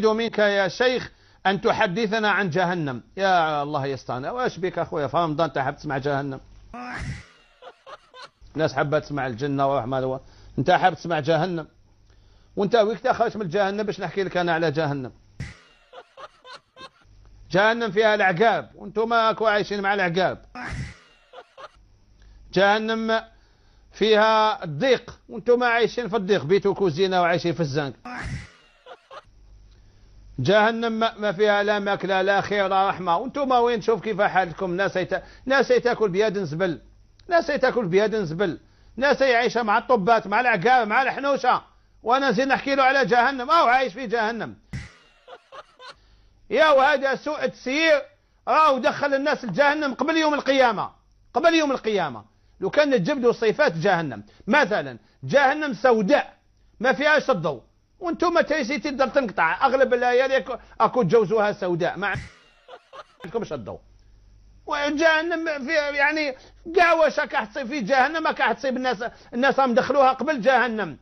منك يا شيخ أن تحدثنا عن جهنم. يا الله يستعان، واش بك أخويا في رمضان أنت حاب تسمع جهنم؟ الناس حابة تسمع الجنة ورحمة، أنت حاب تسمع جهنم؟ وأنت ويك خرجت من جهنم باش نحكي لك أنا على جهنم. جهنم فيها العقاب وأنتم ماكو عايشين مع العقاب. جهنم فيها الضيق وأنتم عايشين في الضيق، بيتو كوزينة وعايشين في الزنق. جهنم ما فيها لا ماكلة لا خير لا رحمة، وانتم وين تشوف كيف حالكم؟ ناس يتاكل بيد زبل، ناس يتاكل بيد زبل، ناس يعيش مع الطبات مع العقاب مع الحنوشة، وانا نزيد نحكي له على جهنم او عايش في جهنم. يا وهذا سوء التسيير راهو دخل الناس لجهنم قبل يوم القيامة، قبل يوم القيامة. لو كان تجيب له صفات جهنم مثلا جهنم سوداء ما فيهاش الضوء، وانتم تيسي تقدر تنقطع اغلب الليالي اكو تجوزوها سوداء ما عندكمش الضوء. وجهنم في يعني كاع واش راك تصيب في جهنم راك تصيب الناس راهم دخلوها قبل جهنم.